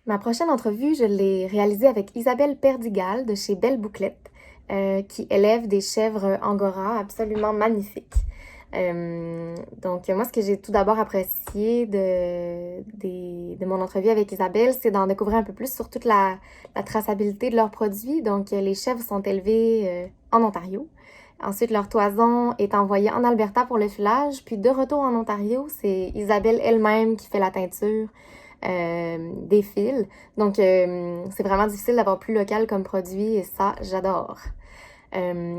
Ma prochaine entrevue, je l'ai réalisée avec Isabelle Perdigal de chez Belle Bouclette, qui élève des chèvres Angora absolument magnifiques. Donc, moi, ce que j'ai tout d'abord apprécié de mon entrevue avec Isabelle, c'est d'en découvrir un peu plus sur toute la traçabilité de leurs produits. Donc, les chèvres sont élevées en Ontario. Ensuite, leur toison est envoyée en Alberta pour le filage. Puis, de retour en Ontario, c'est Isabelle elle-même qui fait la teinture des fils. Donc, c'est vraiment difficile d'avoir plus local comme produit et ça, j'adore.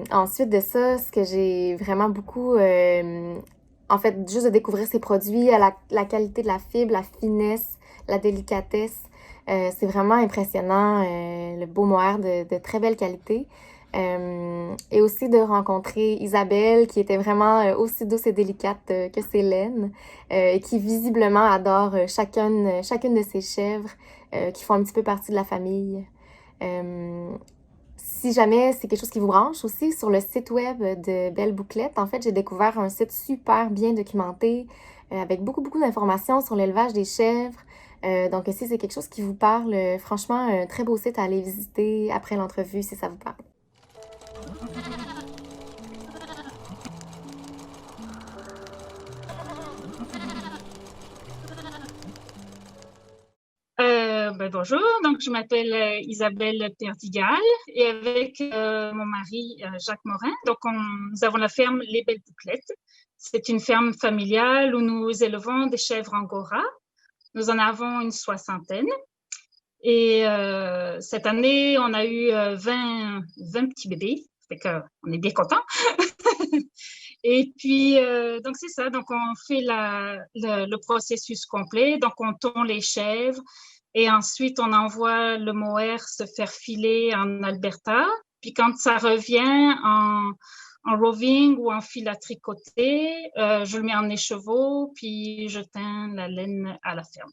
Ensuite de ça, ce que j'ai vraiment beaucoup, en fait, juste de découvrir ces produits, la qualité de la fibre, la finesse, la délicatesse, c'est vraiment impressionnant, le beau mohair de très belle qualité. Et aussi de rencontrer Isabelle, qui était vraiment aussi douce et délicate que ses laines, et qui visiblement adore chacune de ses chèvres, qui font un petit peu partie de la famille. Euh, Si jamais c'est quelque chose qui vous branche aussi, sur le site web de Belle Bouclette, en fait, j'ai découvert un site super bien documenté avec beaucoup d'informations sur l'élevage des chèvres. Donc, si c'est quelque chose qui vous parle, franchement, un très beau site à aller visiter après l'entrevue si ça vous parle. Bonjour, donc je m'appelle Isabelle Perdigal et avec mon mari Jacques Morin, nous avons la ferme Les Belles Bouclettes. C'est une ferme familiale où nous élevons des chèvres angora. Nous en avons une soixantaine et cette année on a eu 20 petits bébés, fait qu'on est bien contents. Et puis, donc c'est ça, donc on fait le processus complet, donc on tourne les chèvres et ensuite on envoie le mohair se faire filer en Alberta. Puis quand ça revient en roving ou en fil à tricoter, je le mets en écheveau, puis je teins la laine à la ferme.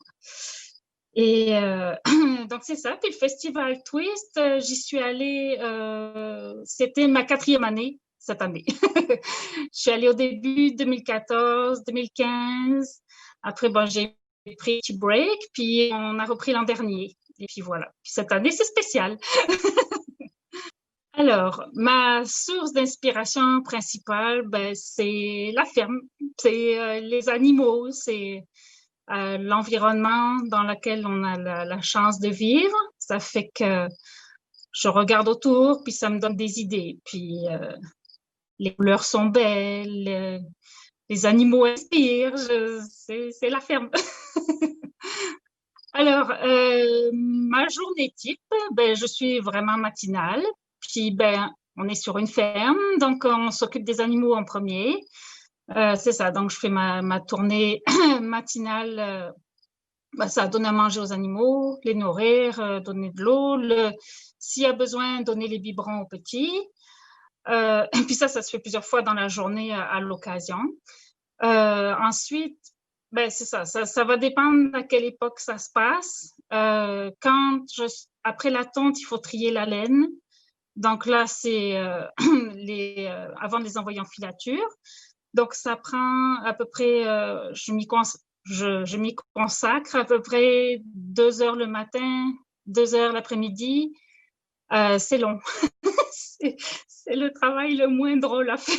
Et donc c'est ça. Puis le festival Twist, j'y suis allée, c'était ma 4e année cette année. Je suis allée au début 2014, 2015. Après, bon, j'ai pris un petit break, puis on a repris l'an dernier. Et puis voilà. Puis cette année, c'est spécial. Alors, ma source d'inspiration principale, ben, c'est la ferme, c'est les animaux, c'est l'environnement dans lequel on a la chance de vivre. Ça fait que je regarde autour, puis ça me donne des idées. Puis les couleurs sont belles, les animaux inspirent, c'est la ferme. Alors, ma journée type, ben, je suis vraiment matinale. Puis, ben, on est sur une ferme, donc on s'occupe des animaux en premier. C'est ça, donc je fais ma tournée matinale. Ben, ça donne à manger aux animaux, les nourrir, donner de l'eau, s'il y a besoin, donner les biberons aux petits. Et puis ça se fait plusieurs fois dans la journée à l'occasion. Ensuite, ben c'est ça va dépendre à quelle époque ça se passe. Après la tonte, il faut trier la laine. Donc là, c'est avant de les envoyer en filature. Donc ça prend à peu près, je m'y consacre à peu près 2 heures le matin, 2 heures l'après-midi. C'est long. C'est le travail le moins drôle à faire.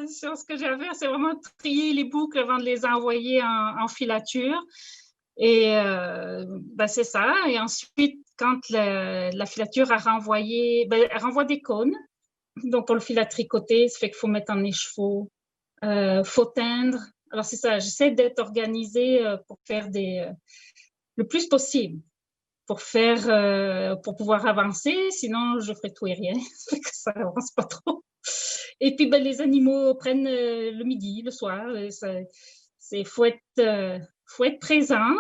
Sur ce que j'ai à faire, c'est vraiment trier les boucles avant de les envoyer en filature. Et ben c'est ça. Et ensuite, quand la filature a renvoyé, ben, elle renvoie des cônes. Donc, on le fil à tricoter, ça fait qu'il faut mettre en écheveau, faut teindre. Alors, c'est ça, j'essaie d'être organisée pour faire le plus possible pour pouvoir avancer, sinon je ferai tout et rien, ça avance pas trop. Et puis ben, les animaux prennent le midi, le soir, faut être présent.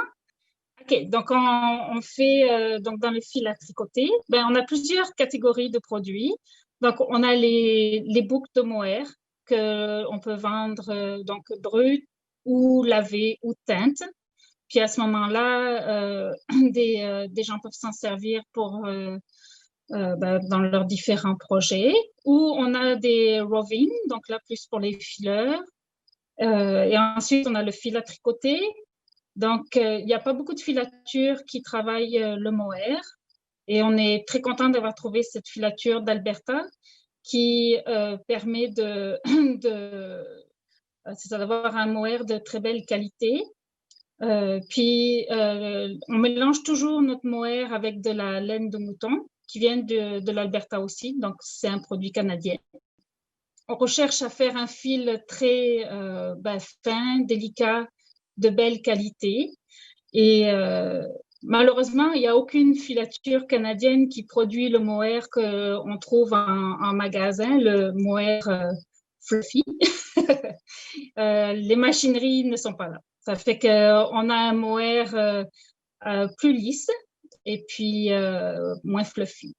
Ok, donc on fait donc dans le fil à tricoter, ben on a plusieurs catégories de produits. Donc on a les boucles de mohair que on peut vendre donc brut ou lavé ou teinte. Puis à ce moment-là, des gens peuvent s'en servir ben, dans leurs différents projets. Ou on a des roving, donc là plus pour les fileurs. Et ensuite, on a le fil à tricoter. Donc, il n'y a pas beaucoup de filatures qui travaillent le mohair. Et on est très content d'avoir trouvé cette filature d'Alberta qui permet c'est ça, d'avoir un mohair de très belle qualité. Puis, on mélange toujours notre mohair avec de la laine de mouton qui vient de l'Alberta aussi. Donc, c'est un produit canadien. On recherche à faire un fil très fin, délicat, de belle qualité. Et malheureusement, il n'y a aucune filature canadienne qui produit le mohair qu'on trouve en magasin, le mohair fluffy. Les machineries ne sont pas là. Ça fait qu'on a un mohair plus lisse et puis moins fluffy.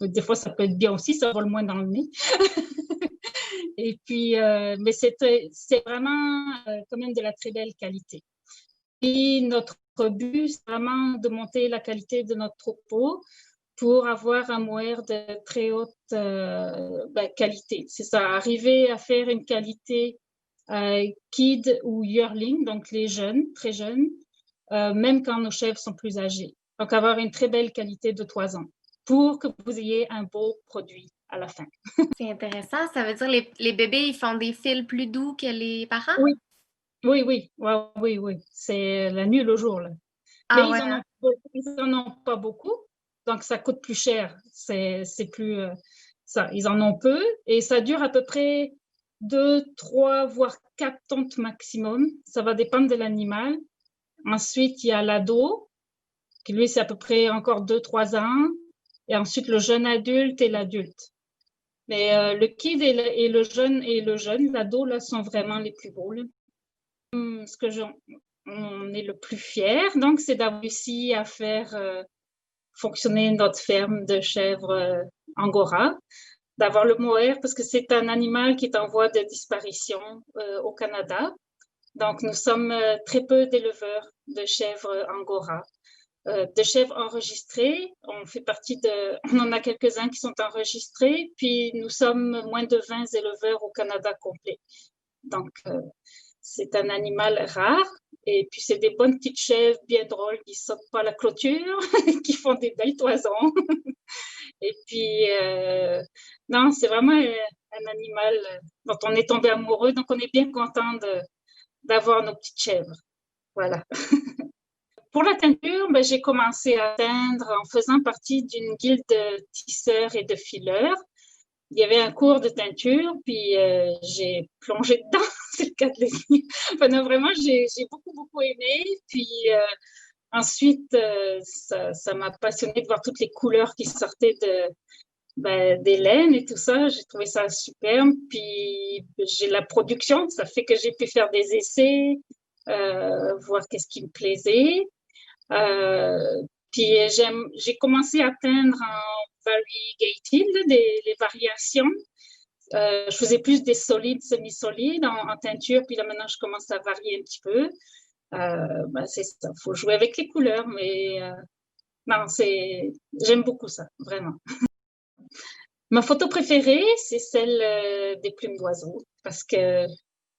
Des fois, ça peut être bien aussi, ça vole moins dans le nez. Et puis, mais c'est vraiment quand même de la très belle qualité. Et notre but, c'est vraiment de monter la qualité de notre troupeau pour avoir un mohair de très haute qualité. C'est ça, arriver à faire une qualité kid ou yearling, donc les jeunes, très jeunes, même quand nos chèvres sont plus âgées. Donc, avoir une très belle qualité de 3 ans pour que vous ayez un beau produit à la fin. C'est intéressant. Ça veut dire les bébés, ils font des fils plus doux que les parents? Oui, oui. Oui. C'est la nuit le jour, là. Ah Mais ouais. ils en ont pas beaucoup, donc ça coûte plus cher. C'est plus ça. Ils en ont peu et ça dure à peu près 2, 3, voire 4 tontes maximum. Ça va dépendre de l'animal. Ensuite, il y a l'ado, qui lui, c'est à peu près encore 2, 3 ans. Et ensuite, le jeune adulte et l'adulte. Mais le kid et le jeune, l'ado, là, sont vraiment les plus beaux, là. Ce que on est le plus fier, donc, c'est d'avoir réussi à faire fonctionner notre ferme de chèvres Angora, d'avoir le mohair, parce que c'est un animal qui est en voie de disparition au Canada. Donc, nous sommes très peu d'éleveurs de chèvres Angora. De chèvres enregistrées, on en a quelques-uns qui sont enregistrés, puis nous sommes moins de 20 éleveurs au Canada complet. Donc, c'est un animal rare. Et puis, c'est des bonnes petites chèvres bien drôles qui sautent pas la clôture, qui font des belles toisons. Et puis, non, c'est vraiment un animal dont on est tombé amoureux. Donc, on est bien content d'avoir nos petites chèvres. Voilà. Pour la teinture, j'ai commencé à teindre en faisant partie d'une guilde de tisseurs et de fileurs. Il y avait un cours de teinture, puis j'ai plongé dedans, c'est le cas de le dire. Enfin, non, vraiment, j'ai beaucoup aimé. Puis ensuite, ça m'a passionnée de voir toutes les couleurs qui sortaient des laines et tout ça. J'ai trouvé ça superbe. Puis j'ai la production, ça fait que j'ai pu faire des essais, voir qu'est-ce qui me plaisait. Puis j'ai commencé à teindre en variegated, les variations. Je faisais plus des solides, semi-solides en teinture, puis là maintenant je commence à varier un petit peu. C'est ça, il faut jouer avec les couleurs, mais non, j'aime beaucoup ça, vraiment. Ma photo préférée, c'est celle des plumes d'oiseaux, parce que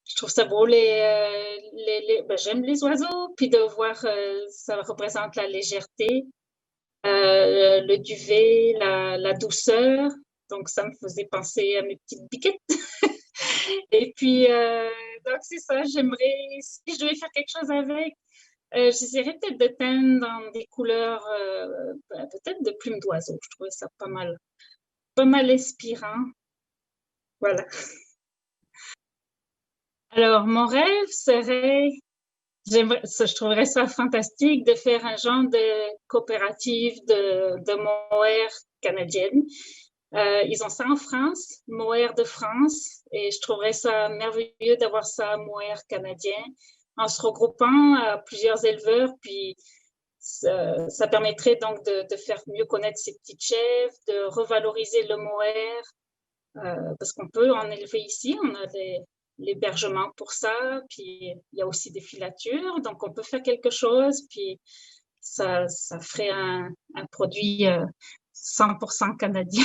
je trouve ça beau, j'aime les oiseaux, puis de voir, ça représente la légèreté, le duvet, la douceur. Donc, ça me faisait penser à mes petites biquettes. Et puis, donc, c'est ça, j'aimerais, si je devais faire quelque chose avec, j'essaierais peut-être de teindre dans des couleurs, peut-être de plumes d'oiseaux. Je trouvais ça pas mal inspirant. Voilà. Alors, mon rêve serait, je trouverais ça fantastique de faire un genre de coopérative de mohair canadienne. Ils ont ça en France, mohair de France, et je trouverais ça merveilleux d'avoir ça mohair canadien en se regroupant à plusieurs éleveurs, puis ça permettrait donc de faire mieux connaître ces petites chèvres, de revaloriser le mohair, parce qu'on peut en élever ici, on a l'hébergement pour ça, puis il y a aussi des filatures, donc on peut faire quelque chose, puis ça ferait un produit 100% canadien.